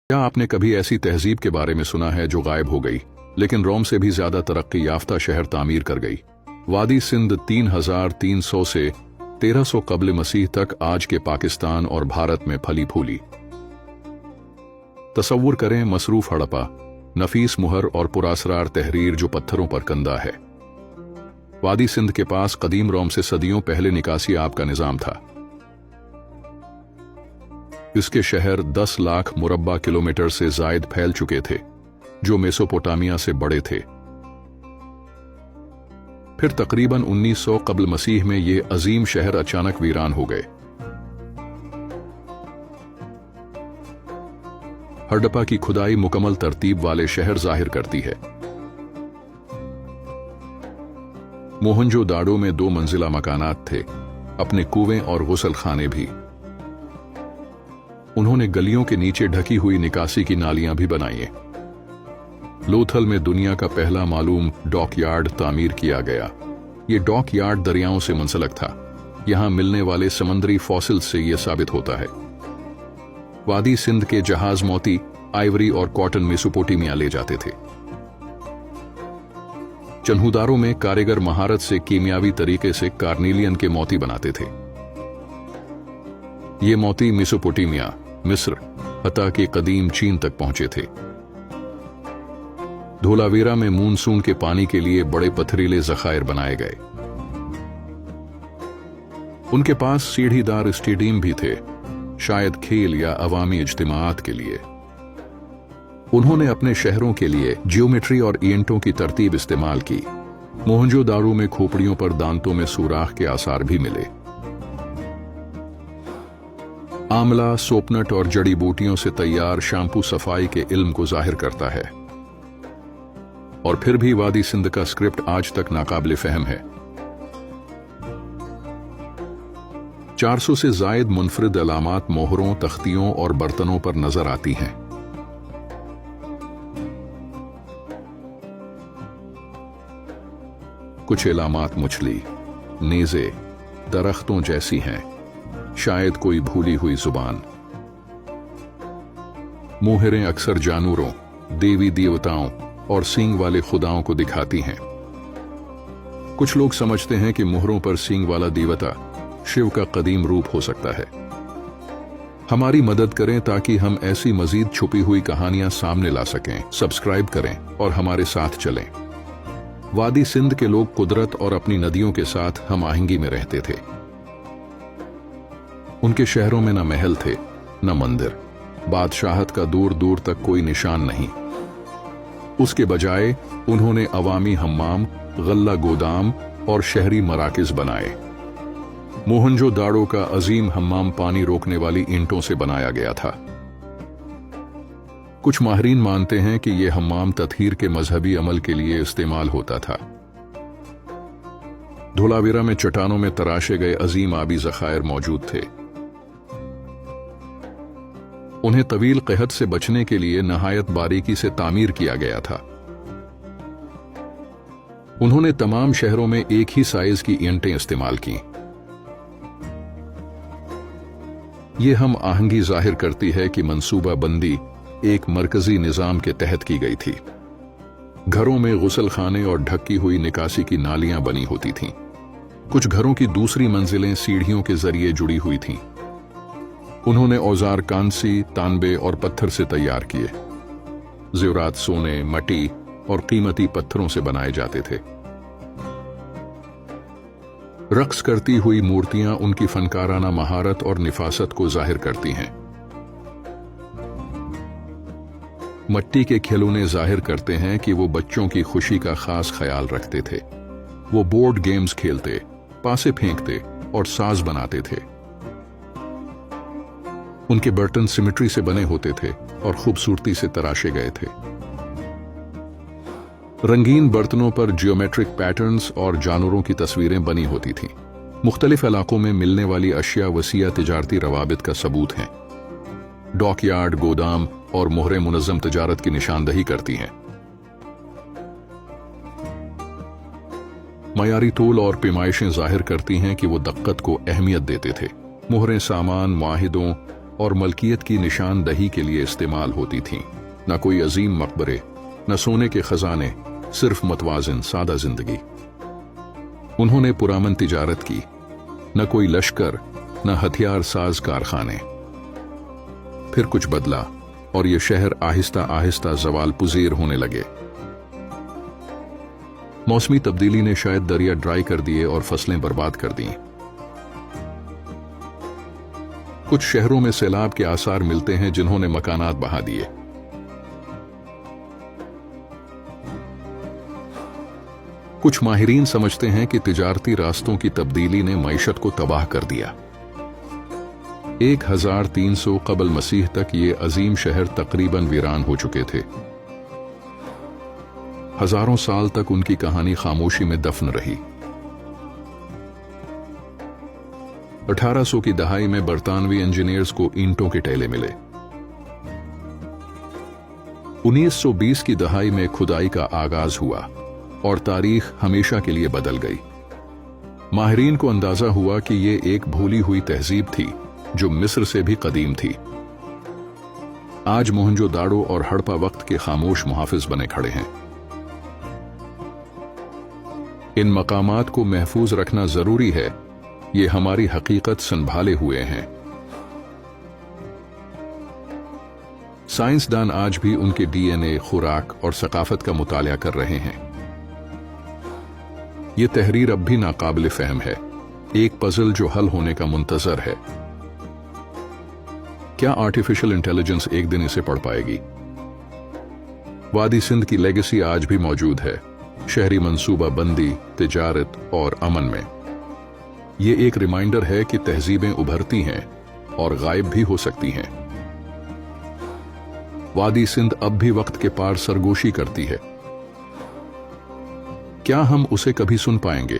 क्या आपने कभी ऐसी तहजीब के बारे में सुना है जो गायब हो गई, लेकिन रोम से भी ज्यादा तरक्की याफ्ता शहर तामीर कर गई? वादी सिंध 3300 से 1300 कब्ल मसीह तक आज के पाकिस्तान और भारत में फली फूली। तसव्वुर करें मसरूफ हड़प्पा, नफीस मुहर और पुरासरार तहरीर जो पत्थरों पर कंदा है। वादी सिंध के पास कदीम रोम से सदियों पहले निकासी आब का निजाम था। इसके शहर 10 लाख मुरब्बा किलोमीटर से जायद फैल चुके थे, जो मेसोपोटामिया से बड़े थे। फिर तकरीबन 1900 कब्ल मसीह में ये अजीम शहर अचानक वीरान हो गए। हड़प्पा की खुदाई मुकम्मल तरतीब वाले शहर जाहिर करती है। मोहनजोदाड़ो में 2 मंजिला मकानात थे, अपने कुएं और गुसल खाने भी। उन्होंने गलियों के नीचे ढकी हुई निकासी की नालियां भी बनाई। लोथल में दुनिया का पहला मालूम डॉकयार्ड तामीर किया गया। ये डॉकयार्ड दरियाओं से मुंसलक था। यहां मिलने वाले समंदरी फॉसिल से यह साबित होता है। वादी सिंध के जहाज मोती, आइवरी और कॉटन मेसोपोटामिया ले जाते थे। चन्हुदारों में कारीगर महारत से कीमियावी तरीके से कार्निलियन के मोती बनाते थे। ये मोती मेसोपोटामिया, मिस्र, हत्ता के कदीम चीन तक पहुंचे थे। धोलावीरा में मूनसून के पानी के लिए बड़े पथरीले जखायर बनाए गए। उनके पास सीढ़ीदार स्टेडियम भी थे, शायद खेल या अवामी इज्तिमाआत के लिए। उन्होंने अपने शहरों के लिए जियोमेट्री और ईंटों की तरतीब इस्तेमाल की। मोहनजोदाड़ो में खोपड़ियों पर दांतों में सुराख के आसार भी मिले। आंवला, सोपनट और जड़ी बूटियों से तैयार शैम्पू सफाई के इल्म को जाहिर करता है। और फिर भी वादी सिंध का स्क्रिप्ट आज तक नाकाबिले फहम है। 400 से जायद मुनफरिद अलामात मोहरों, तख्तियों और बर्तनों पर नजर आती हैं। कुछ अलामात मुछली, नेज़े, दरख्तों जैसी हैं, शायद कोई भूली हुई जुबान। मोहरें अक्सर जानवरों, देवी देवताओं और सींग वाले खुदाओं को दिखाती हैं। कुछ लोग समझते हैं कि मोहरों पर सींग वाला देवता शिव का कदीम रूप हो सकता है। हमारी मदद करें ताकि हम ऐसी मजीद छुपी हुई कहानियां सामने ला सकें। सब्सक्राइब करें और हमारे साथ चलें। वादी सिंध के लोग कुदरत और अपनी नदियों के साथ हम आहंगी में रहते थे। उनके शहरों में न महल थे, न मंदिर। बादशाहत का दूर दूर तक कोई निशान नहीं। उसके बजाय उन्होंने अवामी हम्माम, गल्ला गोदाम और शहरी मराकिज बनाए। मोहनजोदाड़ो का अजीम हम्माम पानी रोकने वाली ईंटों से बनाया गया था। कुछ माहिरीन मानते हैं कि यह हम्माम तत्हीर के मजहबी अमल के लिए इस्तेमाल होता था। धोलावीरा में चट्टानों में तराशे गए अजीम आबी जखायर मौजूद थे। उन्हें तवील कहत से बचने के लिए नहायत बारीकी से तामीर किया गया था। उन्होंने तमाम शहरों में एक ही साइज की ईंटें इस्तेमाल की। यह हम आहंगी जाहिर करती है कि मंसूबा बंदी एक मरकजी निजाम के तहत की गई थी। घरों में गुसल खाने और ढकी हुई निकासी की नालियां बनी होती थीं। कुछ घरों की दूसरी मंजिलें सीढ़ियों के जरिए जुड़ी हुई थीं। उन्होंने औजार कांसी, तांबे और पत्थर से तैयार किए। ज़ेवरात सोने, मटी और कीमती पत्थरों से बनाए जाते थे। रक्स करती हुई मूर्तियां उनकी फनकाराना महारत और निफासत को जाहिर करती हैं। मट्टी के खिलौने जाहिर करते हैं कि वो बच्चों की खुशी का खास ख्याल रखते थे। वो बोर्ड गेम्स खेलते, पासे फेंकते और साज बनाते थे। उनके बर्तन सिमेट्री से बने होते थे और खूबसूरती से तराशे गए थे। रंगीन बर्तनों पर जियोमेट्रिक पैटर्न्स और जानवरों की तस्वीरें बनी होती थीं। मुख्तलिफ इलाकों में मिलने वाली अशिया वसीया तिजारती रवाबित का सबूत हैं। डॉकयार्ड, गोदाम और मोहरें मुनज़्ज़म तिजारत की निशानदही करती हैं। मयारी तोल और पैमाइशें जाहिर करती हैं कि वो दक्कत को अहमियत देते थे। मोहरें सामान, मुआहिदों और मलकियत की निशानदही के लिए इस्तेमाल होती थीं। न कोई अजीम मकबरे, न सोने के खजाने, सिर्फ मतवाजिन सादा जिंदगी। उन्होंने पुरअमन तिजारत की, न कोई लश्कर, न हथियार साज कारखाने। फिर कुछ बदला और ये शहर आहिस्ता आहिस्ता जवाल पुजीर होने लगे। मौसमी तब्दीली ने शायद दरिया ड्राई कर दिए और फसलें बर्बाद कर दी। कुछ शहरों में सैलाब के आसार मिलते हैं जिन्होंने मकानात बहा दिए। कुछ माहिरीन समझते हैं कि तिजारती रास्तों की तब्दीली ने मईशत को तबाह कर दिया। 1300 कबल मसीह तक ये अजीम शहर तकरीबन वीरान हो चुके थे। हजारों साल तक उनकी कहानी खामोशी में दफन रही। 1800 की दहाई में बरतानवी इंजीनियर्स को ईंटों के टेले मिले। 1920 की दहाई में खुदाई का आगाज हुआ और तारीख हमेशा के लिए बदल गई। माहिरीन को अंदाजा हुआ कि ये एक भूली हुई तहजीब थी जो मिस्र से भी कदीम थी। आज मोहनजोदाड़ो और हड़प्पा वक्त के खामोश मुहाफिज बने खड़े हैं। इन मकामात को महफूज रखना जरूरी है, ये हमारी हकीकत संभाले हुए हैं। साइंसदान आज भी उनके डीएनए, खुराक और सकाफत का मुतालिया कर रहे हैं। ये तहरीर अब भी नाकाबिल फहम है, एक पजल जो हल होने का मुंतजर है। क्या आर्टिफिशियल इंटेलिजेंस एक दिन इसे पढ़ पाएगी? वादी सिंध की लेगेसी आज भी मौजूद है, शहरी मंसूबा बंदी, तिजारत और अमन में। ये एक रिमाइंडर है कि तहजीबें उभरती हैं और गायब भी हो सकती हैं। वादी सिंध अब भी वक्त के पार सरगोशी करती है। क्या हम उसे कभी सुन पाएंगे?